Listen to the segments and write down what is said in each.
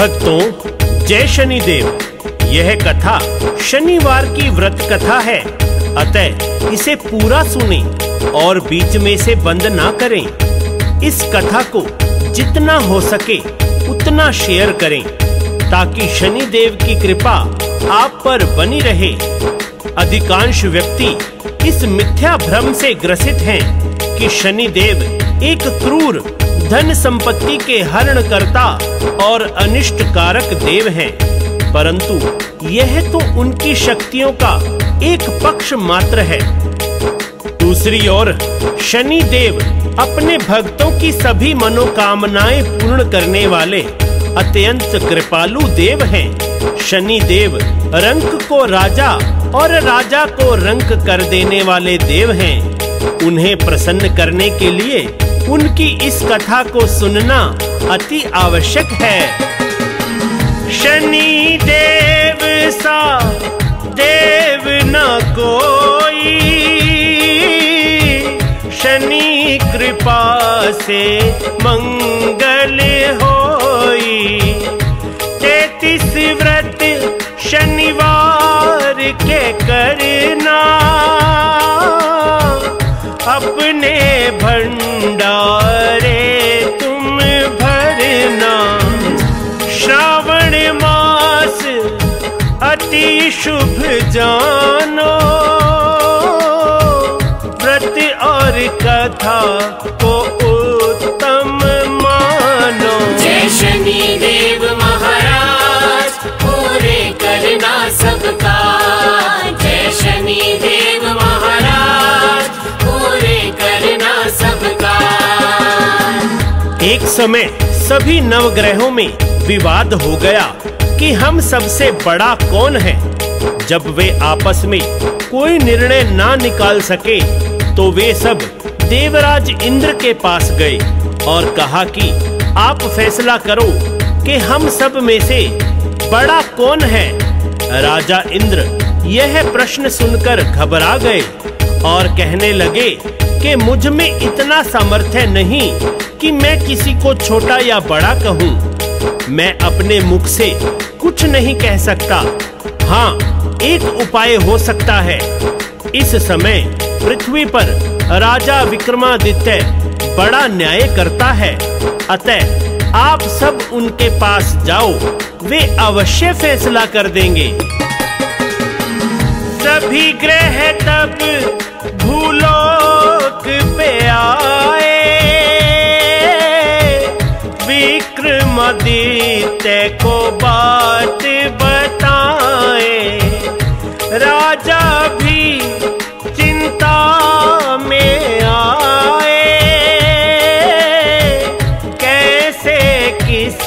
भक्तों, जय शनिदेव। यह कथा शनिवार की व्रत कथा है, अतः इसे पूरा सुने और बीच में से बंद ना करें। इस कथा को जितना हो सके उतना शेयर करें ताकि शनिदेव की कृपा आप पर बनी रहे। अधिकांश व्यक्ति इस मिथ्या भ्रम से ग्रसित हैं कि शनिदेव एक क्रूर धन संपत्ति के हरणकर्ता और अनिष्ट कारक देव हैं, परंतु यह तो उनकी शक्तियों का एक पक्ष मात्र है। दूसरी ओर शनिदेव अपने भक्तों की सभी मनोकामनाएं पूर्ण करने वाले अत्यंत कृपालु देव हैं। शनिदेव रंक को राजा और राजा को रंक कर देने वाले देव हैं। उन्हें प्रसन्न करने के लिए उनकी इस कथा को सुनना अति आवश्यक है। शनि देव सा देव न कोई, शनि कृपा से मंगल होई। 33 व्रत शनिवार के करना, अपने भंडारे तुम भरना। श्रावण मास अति शुभ जानो, व्रत और कथा को उत्तम मानो। जय शनि देव महाराज, पूरे करना सबका। जय शनि देव महाराज, पूरे करना सबका। एक समय सभी नवग्रहों में विवाद हो गया कि हम सबसे बड़ा कौन है। जब वे आपस में कोई निर्णय ना निकाल सके तो वे सब देवराज इंद्र के पास गए और कहा कि आप फैसला करो कि हम सब में से बड़ा कौन है। राजा इंद्र यह प्रश्न सुनकर घबरा गए और कहने लगे कि मुझ में इतना सामर्थ्य नहीं कि मैं किसी को छोटा या बड़ा कहूँ। मैं अपने मुख से कुछ नहीं कह सकता। हाँ, एक उपाय हो सकता है। इस समय पृथ्वी पर राजा विक्रमादित्य बड़ा न्याय करता है, अतः आप सब उनके पास जाओ, वे अवश्य फैसला कर देंगे। सभी ग्रह तब भूलोक पे आए, विक्रमादित्य को बात बताए। राजा भी चिंता में आए, कैसे किस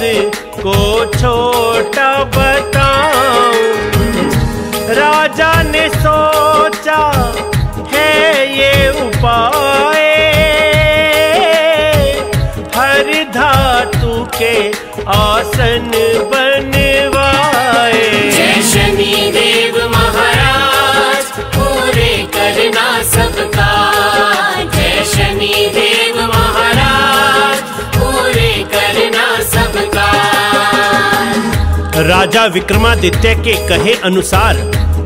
को छोटा बताऊं। राजा ने सोचा है ये उपाय, हर धातु के आसन बनवाए। जय शनि देव महाराज, पूरे करना सबका। जय शनि देव महाराज, पूरे करना सबका। राजा विक्रमादित्य के कहे अनुसार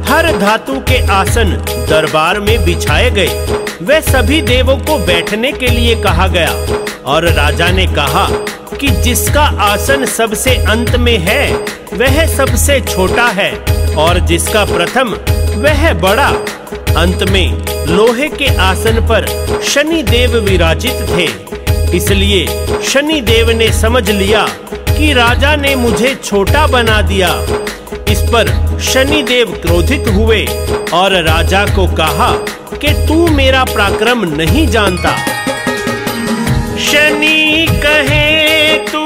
हर धातु के आसन दरबार में बिछाए गए। वे सभी देवों को बैठने के लिए कहा गया और राजा ने कहा कि जिसका आसन सबसे अंत में है वह सबसे छोटा है और जिसका प्रथम वह बड़ा। अंत में लोहे के आसन पर शनि देव विराजित थे, इसलिए शनि देव ने समझ लिया कि राजा ने मुझे छोटा बना दिया। इस पर शनि देव क्रोधित हुए और राजा को कहा कि तू मेरा पराक्रम नहीं जानता। शनि कहे तू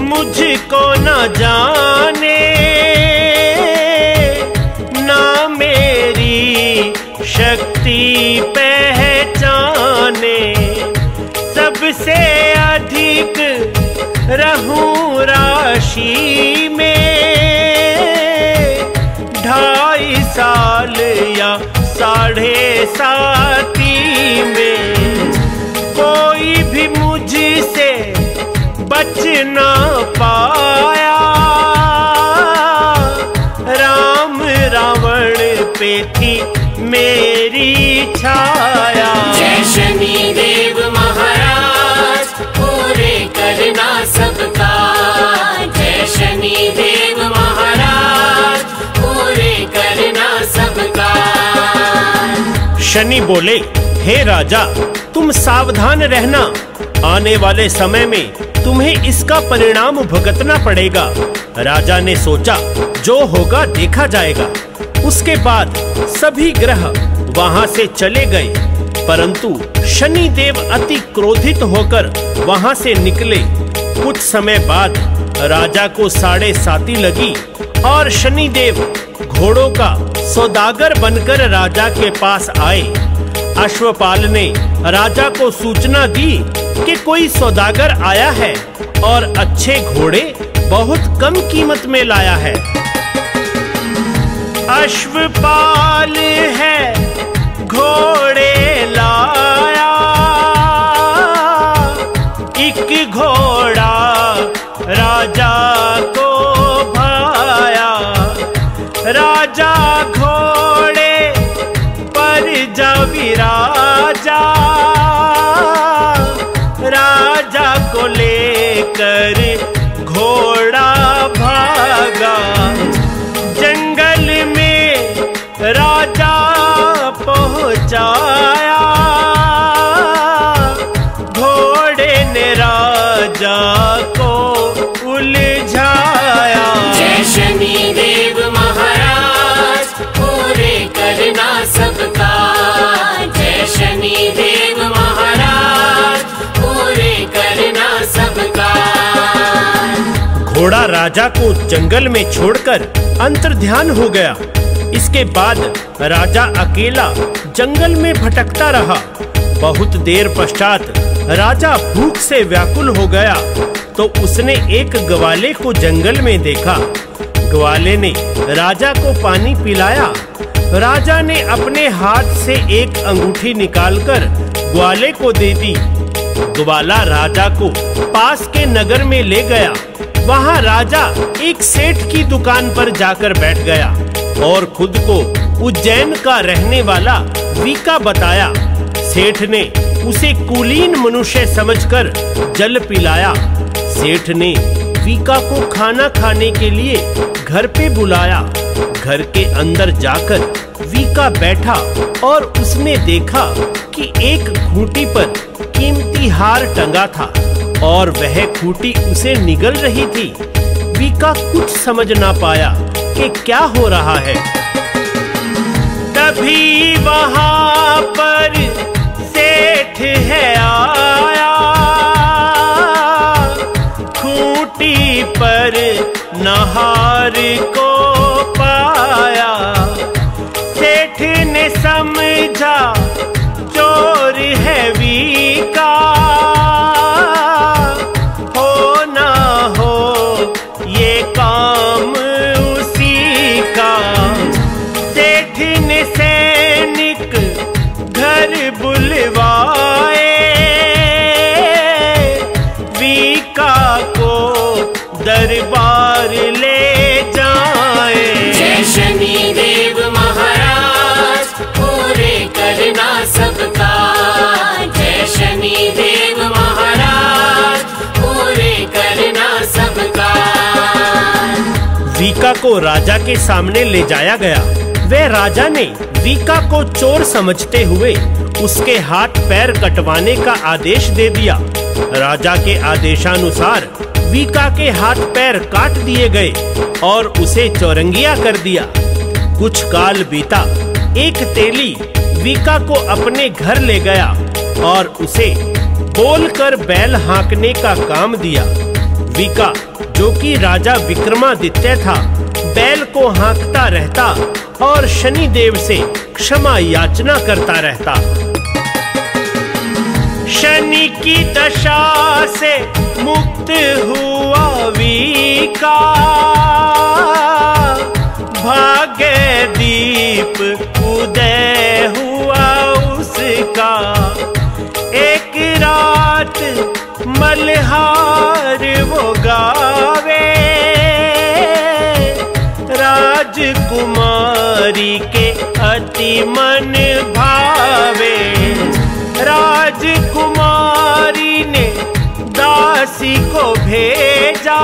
मुझको न जाने, ना मेरी शक्ति पहचाने। सबसे अधिक रहूं राशि में, 2.5 साल या 7.5 में। कोई भी मुझसे बच ना पाया, थी मेरी छाया। जय शनिदेव महाराज पूरे करना सबका। जय शनिदेव महाराज पूरे करना सबका। शनि बोले, हे राजा, तुम सावधान रहना, आने वाले समय में तुम्हें इसका परिणाम भुगतना पड़ेगा। राजा ने सोचा, जो होगा देखा जाएगा। उसके बाद सभी ग्रह वहां से चले गए, परंतु शनिदेव अति क्रोधित होकर वहां से निकले। कुछ समय बाद राजा को 7.5 लगी और शनिदेव घोड़ों का सौदागर बनकर राजा के पास आए। अश्वपाल ने राजा को सूचना दी कि कोई सौदागर आया है और अच्छे घोड़े बहुत कम कीमत में लाया है। अश्वपाल है घोड़े लाया, एक घोड़ा राजा को भाया। राजा घोड़े पर जा विराजा, राजा को लेकर घोड़ा भागा। जंगल में राजा पहुंचाया, घोड़े ने राजा को उलझाया। जय शनिदेव महाराज पूरे करना सबका। जय शनिदेव महाराज पूरे करना सबका। घोड़ा राजा को जंगल में छोड़कर अंतर्ध्यान हो गया। इसके बाद राजा अकेला जंगल में भटकता रहा। बहुत देर पश्चात राजा भूख से व्याकुल हो गया तो उसने एक ग्वाले को जंगल में देखा। ग्वाले ने राजा को पानी पिलाया। राजा ने अपने हाथ से एक अंगूठी निकालकर ग्वाले को दे दी। ग्वाला राजा को पास के नगर में ले गया। वहां राजा एक सेठ की दुकान पर जाकर बैठ गया और खुद को उज्जैन का रहने वाला वीका बताया। सेठ ने उसे कुलीन मनुष्य समझकर जल पिलाया। सेठ ने वीका को खाना खाने के लिए घर पे बुलाया। घर के अंदर जाकर वीका बैठा और उसने देखा कि एक खूंटी पर कीमती हार टंगा था और वह खूंटी उसे निगल रही थी। वीका कुछ समझ ना पाया कि क्या हो रहा है। तभी वहां पर सेठ है आया, खूंटी पर नहार को पाया। सेठ ने समझा चोर है वीका, हो ना हो ये काम उसी का। सेठ ने सैनिक घर बुलवाए, वीका को दरबार ले जाए। जय शनिदेव महाराज पूरे करना सबका। जय शनिदेव महाराज पूरे करना सबका। वीका को राजा के सामने ले जाया गया। वह राजा ने वीका को चोर समझते हुए उसके हाथ पैर कटवाने का आदेश दे दिया। राजा के आदेशानुसार वीका के हाथ पैर काट दिए गए और उसे चौरंगिया कर दिया। कुछ काल बीता। एक तेली वीका को अपने घर ले गया और उसे बोलकर बैल हाँकने का काम दिया। वीका, जो कि राजा विक्रमादित्य था, बैल को हाँकता रहता और शनिदेव से क्षमा याचना करता रहता। शनि की दशा से मुक्त हुआ वीका, भाग्य दीप उदय हुआ उसका। एक रात मल्हार वो गावे, राजकुमारी के अति मन भावे। राजकुमारी ने दासी को भेजा,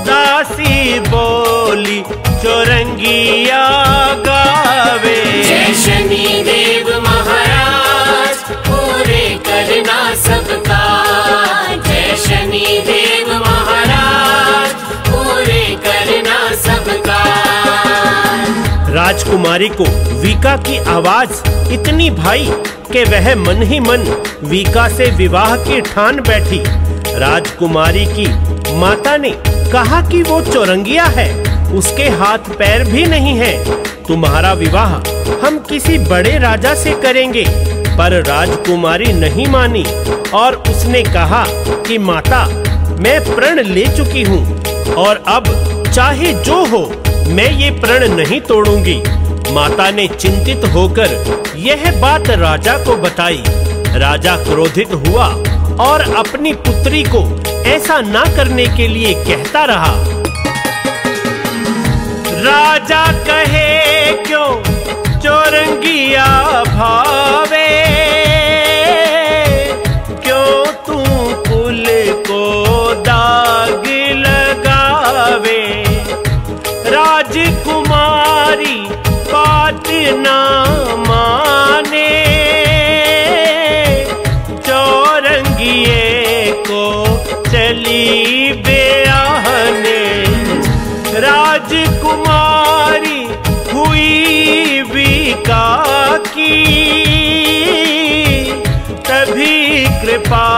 दासी बोली चौरंगिया गावे। जय शनि देव महाराज पूरे करना सबका। जय शनि देव महाराज पूरे करना सबका। राजकुमारी को वीका की आवाज इतनी भाई कि वह मन ही मन वीका से विवाह की ठान बैठी। राजकुमारी की माता ने कहा कि वो चौरंगिया है, उसके हाथ पैर भी नहीं है। तुम्हारा विवाह हम किसी बड़े राजा से करेंगे। पर राजकुमारी नहीं मानी और उसने कहा कि माता, मैं प्रण ले चुकी हूँ और अब चाहे जो हो मैं ये प्रण नहीं तोड़ूंगी। माता ने चिंतित होकर यह बात राजा को बताई। राजा क्रोधित हुआ और अपनी पुत्री को ऐसा ना करने के लिए कहता रहा। राजा कहे क्यों चौरंगिया भावे, क्यों तू कुल को दाग लगावे। राजकुमारी बात ना माने, चौरंगिए को चली ब्याहने। राजकुमारी हुई वीका की, तभी कृपा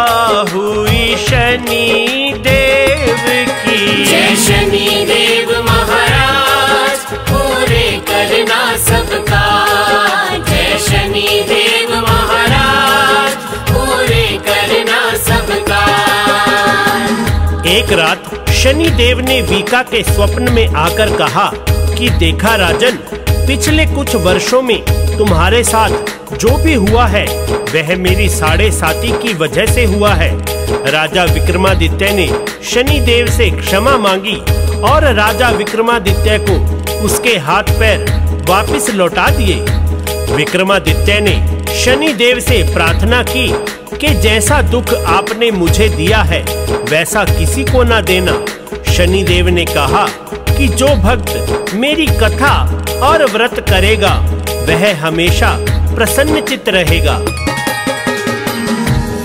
हुई शनि देव की। जय शनि देव महाराज पूरे करना सबका। जय शनि देव महाराज पूरे करना सबका। एक रात शनि देव ने वीका के स्वप्न में आकर कहा कि देखा राजन, पिछले कुछ वर्षों में तुम्हारे साथ जो भी हुआ है वह मेरी साढ़े साती की वजह से हुआ है। राजा विक्रमादित्य ने शनि देव से क्षमा मांगी और राजा विक्रमादित्य को उसके हाथ पैर वापस लौटा दिए। विक्रमादित्य ने शनि देव से प्रार्थना की कि जैसा दुख आपने मुझे दिया है वैसा किसी को ना देना। शनि देव ने कहा कि जो भक्त मेरी कथा और व्रत करेगा वह हमेशा प्रसन्नचित्त रहेगा।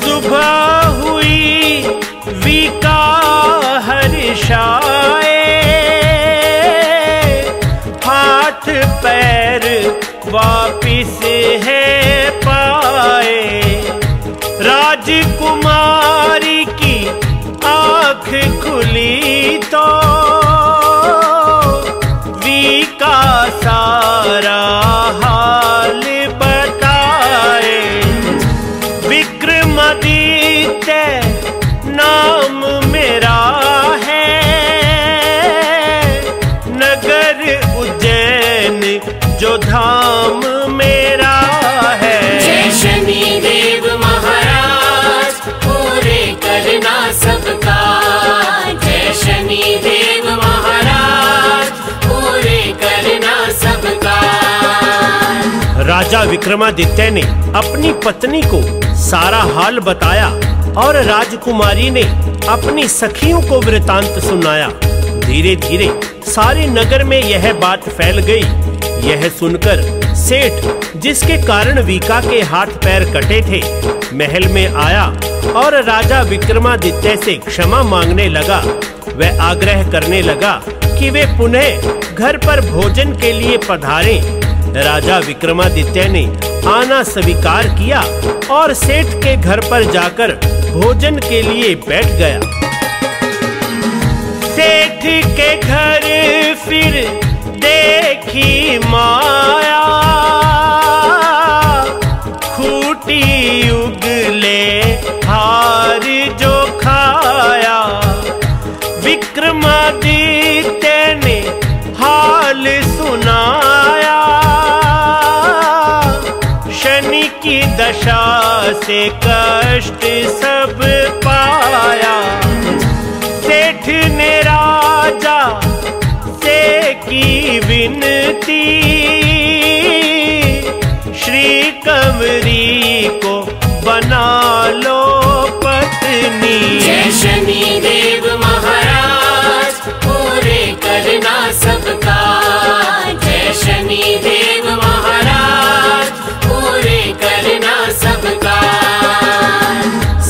सुबह हुई वीका हर्षाए, हाथ पैर वापिस है पाए। राजकुमारी की आँख खुली तो वीका सारा हाल बताए। विक्रमादित्य नाम मेरा है, नगर उज्जैन जो धाम मेरा है। जय शनि देव महाराज पूरे करना सबका। जय शनि देव महाराज पूरे करना सबका। राजा विक्रमादित्य ने अपनी पत्नी को सारा हाल बताया और राजकुमारी ने अपनी सखियों को वृतांत सुनाया। धीरे धीरे सारे नगर में यह बात फैल गई। यह सुनकर सेठ, जिसके कारण वीका के हाथ पैर कटे थे, महल में आया और राजा विक्रमादित्य से क्षमा मांगने लगा। वह आग्रह करने लगा कि वे पुनः घर पर भोजन के लिए पधारें। राजा विक्रमादित्य ने आना स्वीकार किया और सेठ के घर पर जाकर भोजन के लिए बैठ गया। सेठ के घर फिर देखी माया, खूटी उगले हार जो खाया। विक्रमादित्य ने हाल सुनाया, शनि की दशा से कष्ट सब पाया। सेठ ने राजा से की विनती, कंवरी को बना लो पत्नी। जय शनि देव महाराज पूरे करना सबका। जय शनि देव महाराज पूरे करना सबका।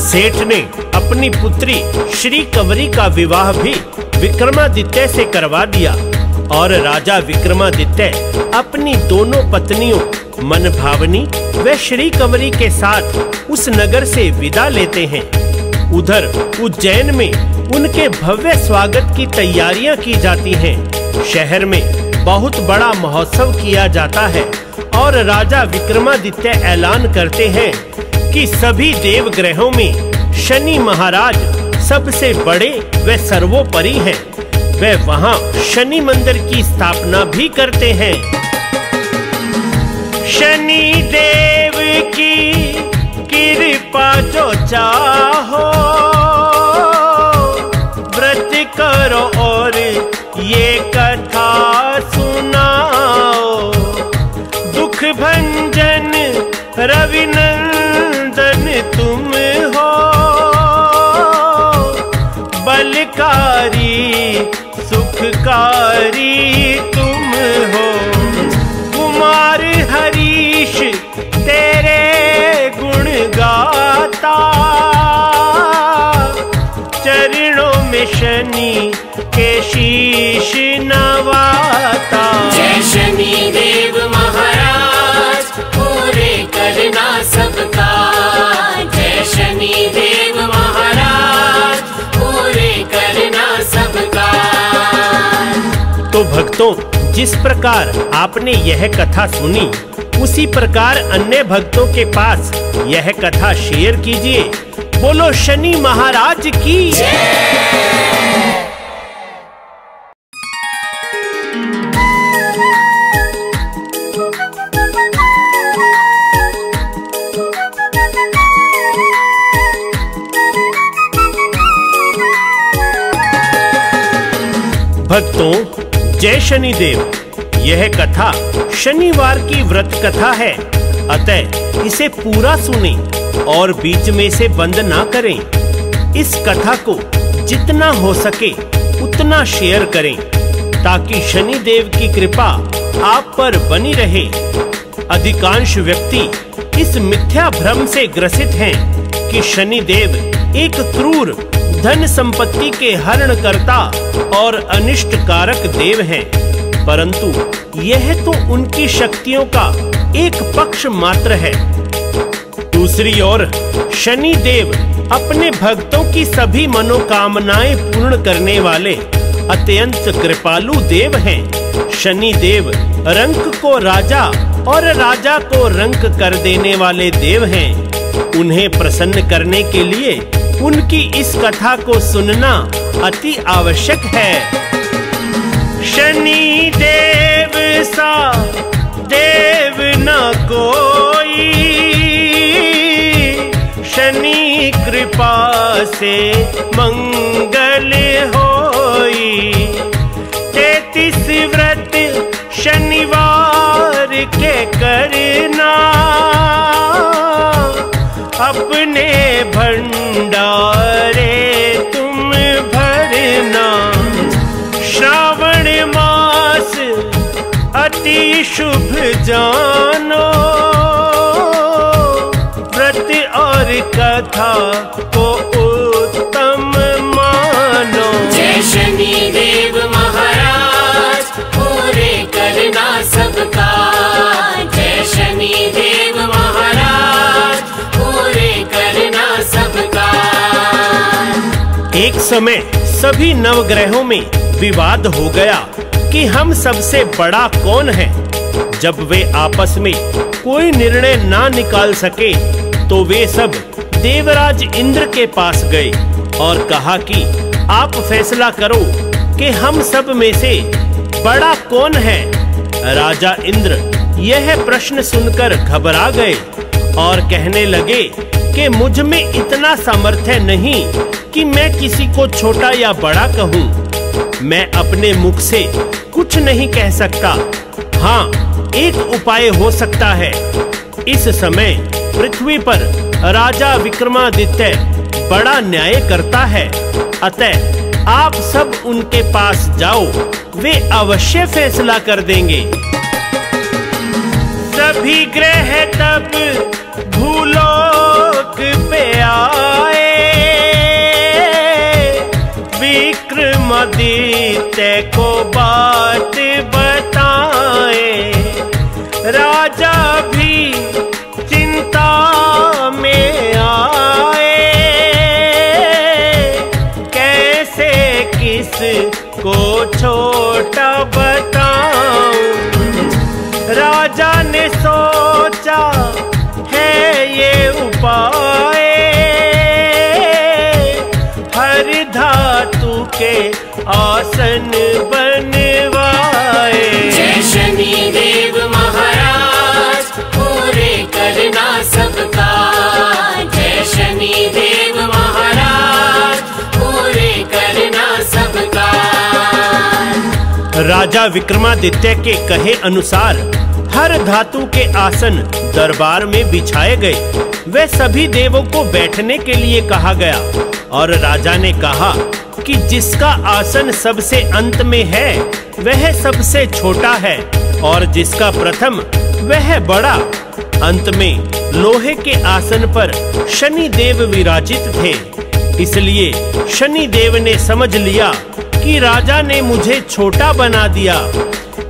सेठ ने अपनी पुत्री श्री कंवरी का विवाह भी विक्रमादित्य से करवा दिया और राजा विक्रमादित्य अपनी दोनों पत्नियों मनभावनी व श्री कंवरी के साथ उस नगर से विदा लेते हैं। उधर उज्जैन में उनके भव्य स्वागत की तैयारियां की जाती हैं। शहर में बहुत बड़ा महोत्सव किया जाता है और राजा विक्रमादित्य ऐलान करते हैं कि सभी देवग्रहों में शनि महाराज सबसे बड़े व सर्वोपरि हैं। वे वहां शनि मंदिर की स्थापना भी करते हैं। शनि देव की कृपा जो चाहो व्रत करो और ये कथा सुनाओ। दुख भंजन रविनंदन तुम हो, बलकारी सुखकारी तुम हो। कुमार हरीश तेरे गुण गाता, चरणों में शनि के शीश नवाता। जय शनि देव महाराज पूरे करना सबका। जय शनि देव महाराज पूरे करना सबका। तो भक्तों, जिस प्रकार आपने यह कथा सुनी उसी प्रकार अन्य भक्तों के पास यह कथा शेयर कीजिए। बोलो शनि महाराज की भक्तों, जय शनिदेव। यह कथा शनिवार की व्रत कथा है, अतः इसे पूरा सुने और बीच में से बंद ना करें। इस कथा को जितना हो सके उतना शेयर करें ताकि शनिदेव की कृपा आप पर बनी रहे। अधिकांश व्यक्ति इस मिथ्या भ्रम से ग्रसित हैं कि शनिदेव एक क्रूर धन संपत्ति के हरण करता और अनिष्ट कारक देव हैं, परंतु यह तो उनकी शक्तियों का एक पक्ष मात्र है। दूसरी ओर शनि देव अपने भक्तों की सभी मनोकामनाएं पूर्ण करने वाले अत्यंत कृपालु देव हैं। शनि देव रंक को राजा और राजा को रंक कर देने वाले देव हैं। उन्हें प्रसन्न करने के लिए उनकी इस कथा को सुनना अति आवश्यक है। शनि देव सा देव न कोई, शनि कृपा से मंगल होई। 33 व्रत शनिवार के करना, अपने भंडारे तुम भरना। श्रावण मास अति शुभ जानो, व्रत और कथा को उत्तम मानो। जय शनि देव महाराज पूरे करना सबका। जय शनि देव महाराज पूरे करना सबका। एक समय सभी नवग्रहों में विवाद हो गया कि हम सबसे बड़ा कौन है। जब वे आपस में कोई निर्णय ना निकाल सके तो वे सब देवराज इंद्र के पास गए और कहा कि आप फैसला करो कि हम सब में से बड़ा कौन है। राजा इंद्र यह प्रश्न सुनकर घबरा गए और कहने लगे कि मुझ में इतना सामर्थ्य नहीं कि मैं किसी को छोटा या बड़ा कहूँ। मैं अपने मुख से कुछ नहीं कह सकता। हाँ, एक उपाय हो सकता है। इस समय पृथ्वी पर राजा विक्रमादित्य बड़ा न्याय करता है, अतः आप सब उनके पास जाओ, वे अवश्य फैसला कर देंगे। सभी ग्रह तब भूलोक पे आए, विक्रमादित्य को बात बताए। राजा भी चिंता में आए, कैसे किस को छोटा बताऊं। राजा ने सोचा है ये उपाय, हर धातु के आसन बनवाए। जय शनि देव महाराज पूरे करना सबका, जय शनि देव महाराज पूरे करना सबका। राजा विक्रमादित्य के कहे अनुसार हर धातु के आसन दरबार में बिछाए गए। वे सभी देवों को बैठने के लिए कहा गया और राजा ने कहा कि जिसका आसन सबसे अंत में है वह सबसे छोटा है और जिसका प्रथम वह बड़ा। अंत में लोहे के आसन पर शनि देव विराजित थे, इसलिए शनि देव ने समझ लिया कि राजा ने मुझे छोटा बना दिया।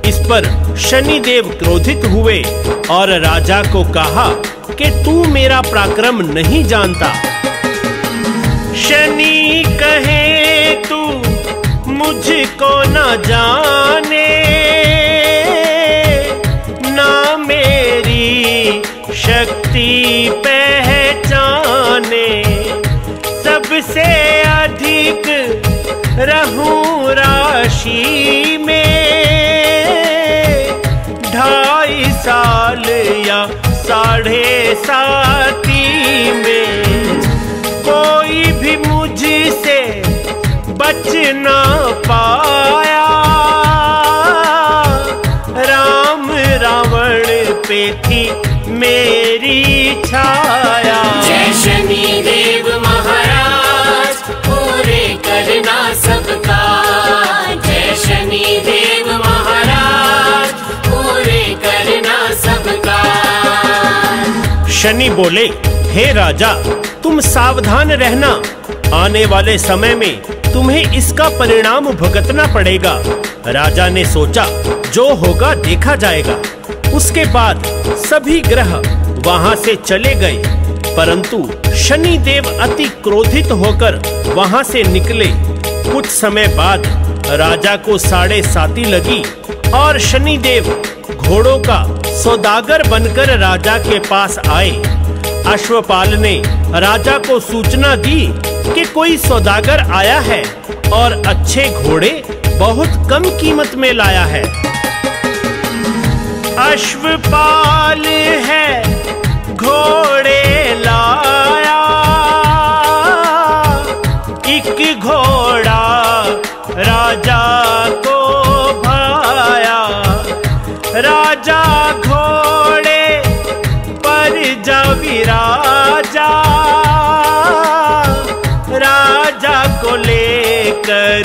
इस पर शनि देव क्रोधित हुए और राजा को कहा कि तू मेरा पराक्रम नहीं जानता। शनि कहे तू मुझको न जाने, ना मेरी शक्ति पहचाने। सबसे अधिक रहूं राशि में, 2.5 साल या 7.5 में। कोई भी मुझसे बच ना पाया, राम रावण पे थी मेरी छाया। जय शनि देव महाराज पूरे करना सबका, जय शनि देव महाराज पूरे करना सबका। शनि बोले, हे राजा तुम सावधान रहना, आने वाले समय में तुम्हें इसका परिणाम भुगतना पड़ेगा। राजा ने सोचा जो होगा देखा जाएगा। उसके बाद सभी ग्रह वहां से चले गए, परंतु शनि देव अति क्रोधित होकर वहां से निकले। कुछ समय बाद राजा को 7.5 लगी और शनि देव घोड़ों का सौदागर बनकर राजा के पास आए। अश्वपाल ने राजा को सूचना दी कि कोई सौदागर आया है और अच्छे घोड़े बहुत कम कीमत में लाया है। अश्वपाल है घोड़े लाया, एक घोड़ा राजा को भाया। राजा घोड़े पर जा विराजा, राजा को लेकर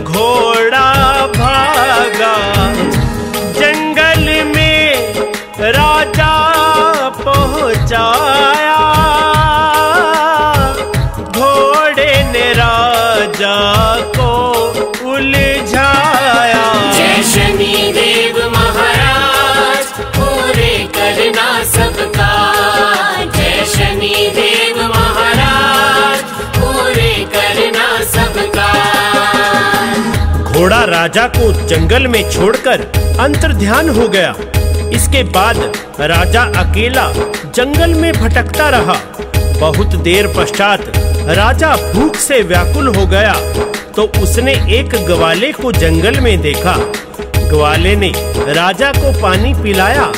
घोड़ा भागा। जंगल में राजा पहुंचाया, घोड़े ने राजा को उलझाया। जय शनि देव महाराज पूरे करना सबका, जय शनि देव महाराज पूरे करना सबका। घोड़ा राजा को जंगल में छोड़कर अंतर्ध्यान हो गया। इसके बाद राजा अकेला जंगल में भटकता रहा। बहुत देर पश्चात राजा भूख से व्याकुल हो गया तो उसने एक ग्वाले को जंगल में देखा। ग्वाले ने राजा को पानी पिलाया।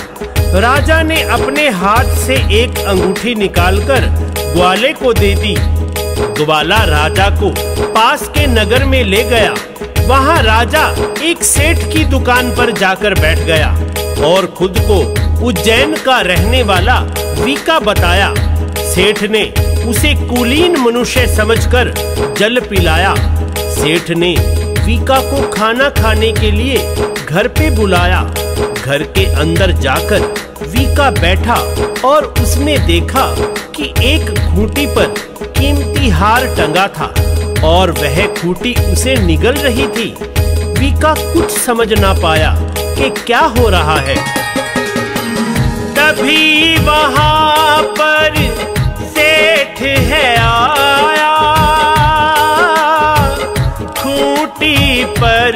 राजा ने अपने हाथ से एक अंगूठी निकालकर ग्वाले को दे दी। ग्वाला राजा को पास के नगर में ले गया। वहां राजा एक सेठ की दुकान पर जाकर बैठ गया और खुद को उज्जैन का रहने वाला वीका बताया। सेठ ने उसे कुलीन मनुष्य समझकर जल पिलाया। सेठ ने वीका को खाना खाने के लिए घर पे बुलाया। घर के अंदर जाकर वीका बैठा और उसने देखा कि एक खूंटी पर कीमती हार टंगा था और वह खूंटी उसे निगल रही थी। वीका कुछ समझ ना पाया कि क्या हो रहा है। तभी वहां पर सेठ है आया, खूंटी पर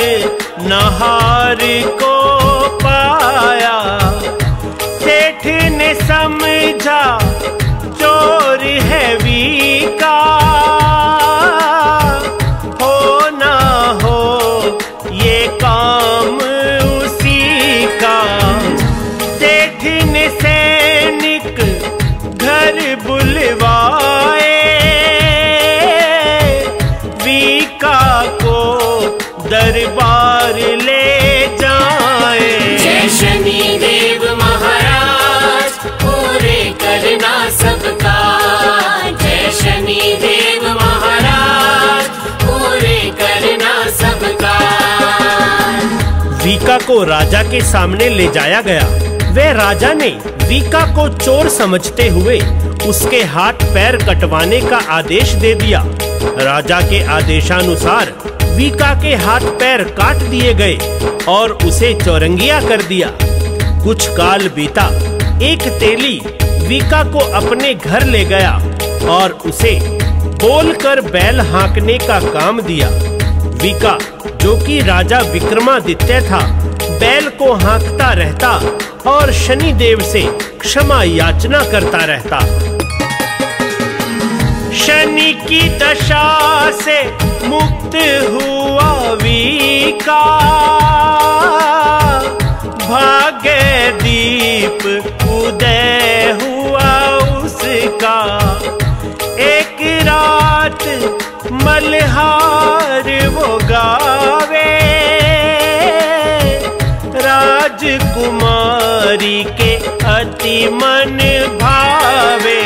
नहार को पाया। सेठ ने समझा चोर है वीका, हो ना हो ये काम उसी का। सेठ ने सैनिक घर बुलवाए, वीका को दरबार ले जाए। जय शनि देव महाराज पूरे करना सबका। जय शनि देव महाराज पूरे करना सबका। वीका को राजा के सामने ले जाया गया। वह राजा ने वीका को चोर समझते हुए उसके हाथ पैर कटवाने का आदेश दे दिया। राजा के आदेशानुसार वीका के हाथ पैर काट दिए गए और उसे चौरंगिया कर दिया। कुछ काल बीता। एक तेली वीका को अपने घर ले गया और उसे बोलकर बैल हाँकने का काम दिया। वीका, जो कि राजा विक्रमादित्य था, बैल को हाँकता रहता और शनि देव से क्षमा याचना करता रहता। शनि की दशा से मुक्त हुआ वीका, भाग्य दीप उदय हुआ उसका। एक रात मल्हार वो गावे, राजकुमारी के अति मन भावे।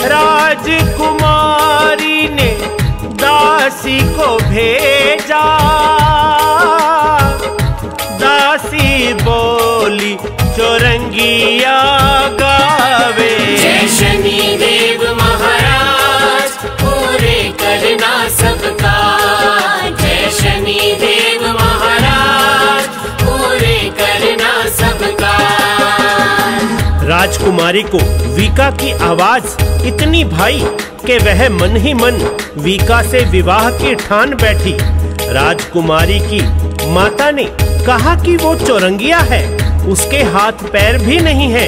राजकुमारी ने दासी को भेजा, दासी बोली चौरंगिया गावे। जय शनि देव महाराज पूरे करना सबका। जय शनि देव महाराज पूरे करना सबका। राजकुमारी को वीका की आवाज इतनी भाई कि वह मन ही मन वीका से विवाह की ठान बैठी। राजकुमारी की माता ने कहा कि वो चौरंगिया है, उसके हाथ पैर भी नहीं है।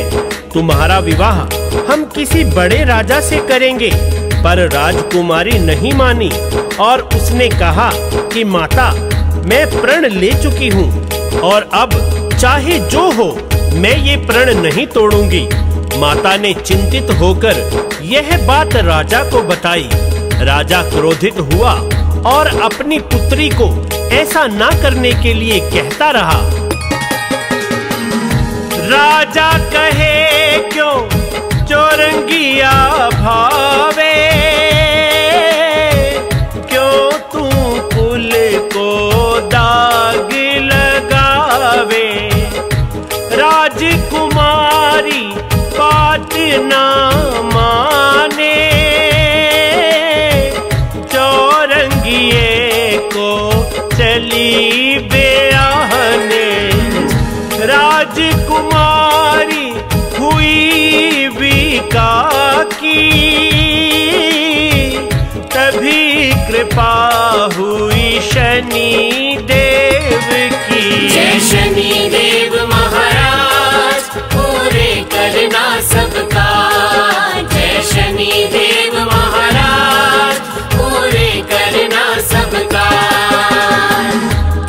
तुम्हारा विवाह हम किसी बड़े राजा से करेंगे। पर राजकुमारी नहीं मानी और उसने कहा कि माता, मैं प्रण ले चुकी हूँ और अब चाहे जो हो मैं ये प्रण नहीं तोड़ूंगी। माता ने चिंतित होकर यह बात राजा को बताई। राजा क्रोधित हुआ और अपनी पुत्री को ऐसा ना करने के लिए कहता रहा। राजा कहे क्यों चौरंगिया भावे, क्यों तू कुल को दाग लगावे। राजकुमारी बात ना माने, चौरंगिए को चली ब्याहने। राजकुमारी हुई वीका की, तभी कृपा हुई शनि देव की। जय शनि देव महाराज पूरे करना सबका। जय शनि देव महाराज पूरे करना सबका।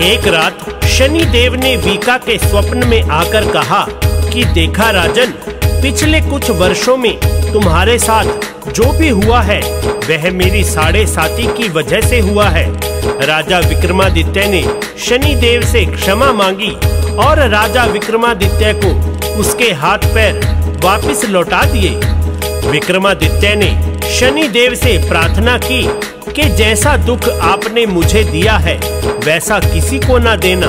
एक रात शनि देव ने वीका के स्वप्न में आकर कहा कि देखा राजन, पिछले कुछ वर्षों में तुम्हारे साथ जो भी हुआ है वह मेरी साढ़े साती की वजह से हुआ है। राजा विक्रमादित्य ने शनि देव से क्षमा मांगी और राजा विक्रमादित्य को उसके हाथ पैर वापस लौटा दिए। विक्रमादित्य ने शनि देव से प्रार्थना की कि जैसा दुख आपने मुझे दिया है वैसा किसी को ना देना।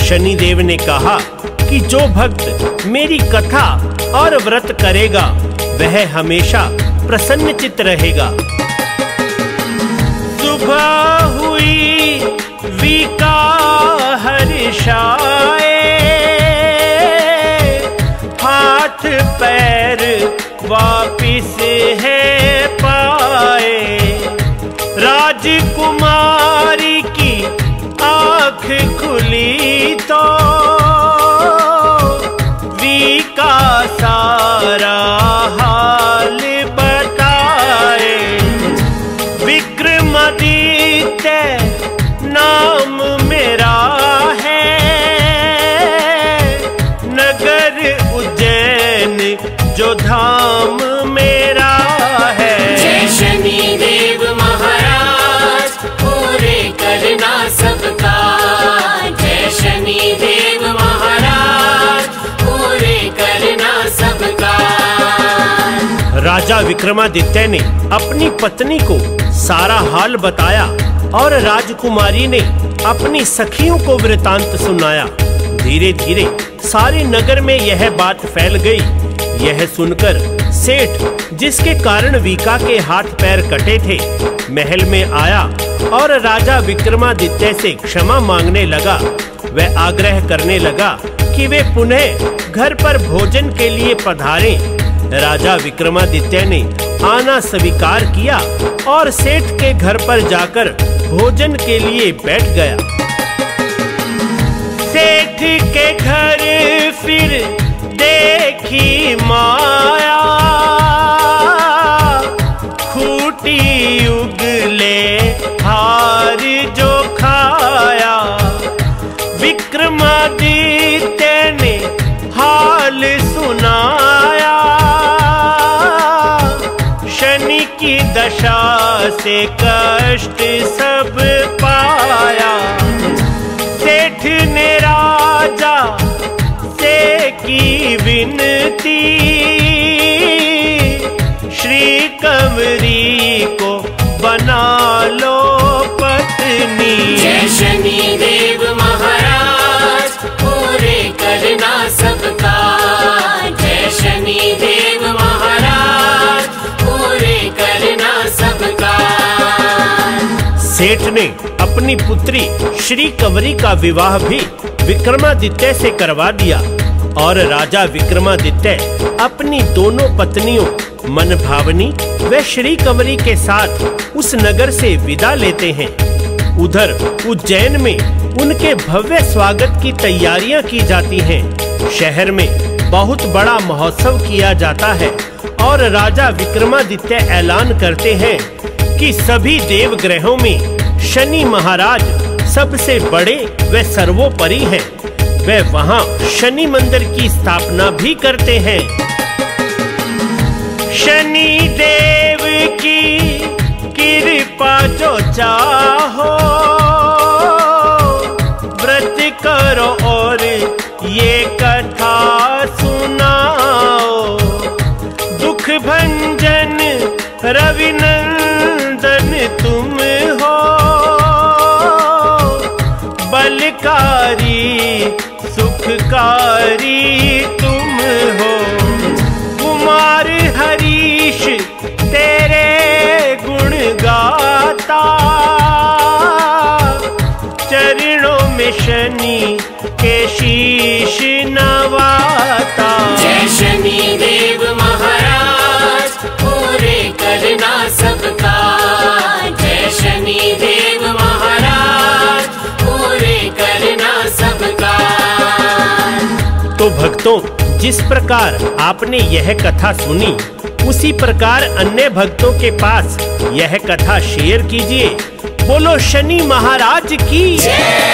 शनि देव ने कहा कि जो भक्त मेरी कथा और व्रत करेगा वह हमेशा प्रसन्नचित्त रहेगा। सुबह हुई विका हर्षाए, हाथ पैर वापिस है पाए। राजकुमारी की आँख खुली तो विका सारा हाल बताए। विक्रमादित्य नाम मेरा है, नगर उज्जैन जो धाम मेरा है। जय शनि देव महाराज पूरे करना सबका। जय शनि देव महाराज पूरे करना सबका। राजा विक्रमादित्य ने अपनी पत्नी को सारा हाल बताया और राजकुमारी ने अपनी सखियों को वृतांत सुनाया। धीरे धीरे सारे नगर में यह बात फैल गई। यह सुनकर सेठ, जिसके कारण विका के हाथ पैर कटे थे, महल में आया और राजा विक्रमादित्य से क्षमा मांगने लगा। वह आग्रह करने लगा कि वे पुनः घर पर भोजन के लिए पधारें। राजा विक्रमादित्य ने आना स्वीकार किया और सेठ के घर पर जाकर भोजन के लिए बैठ गया। सेठ के घर फिर देखी माया, खूटी उगले हार जो खाया। विक्रमादित्य ने हाल सुनाया, शनि की दशा से कष्ट सब पाया। सेठ ने राजा से की विनती, श्री कंवरी को बना लो पत्नी। जय शनि देव महाराज पूरे करना सबका। जय शनि देव महाराज पूरे करना सबका। सेठ ने अपनी पुत्री श्री कंवरी का विवाह भी विक्रमादित्य से करवा दिया और राजा विक्रमादित्य अपनी दोनों पत्नियों मनभावनी व श्री कंवरी के साथ उस नगर से विदा लेते हैं। उधर उज्जैन में उनके भव्य स्वागत की तैयारियां की जाती हैं। शहर में बहुत बड़ा महोत्सव किया जाता है और राजा विक्रमादित्य ऐलान करते हैं कि सभी देवग्रहों में शनि महाराज सबसे बड़े व सर्वोपरि हैं। वे वहां शनि मंदिर की स्थापना भी करते हैं। शनि देव की कृपा जो चाहो, व्रत करो और ये कथा सुनाओ। दुख भंजन रविनंदन तुम हो, बलकारी सुखकारी तुम हो। कुमार हरीश तेरे गुण गाता, चरणों में शनि के शीश नवाता। जय शनि देव महाराज पूरे करना सबका। जय शनि देव महाराज पूरे करना सबका। तो भक्तों, जिस प्रकार आपने यह कथा सुनी उसी प्रकार अन्य भक्तों के पास यह कथा शेयर कीजिए। बोलो शनि महाराज की जय।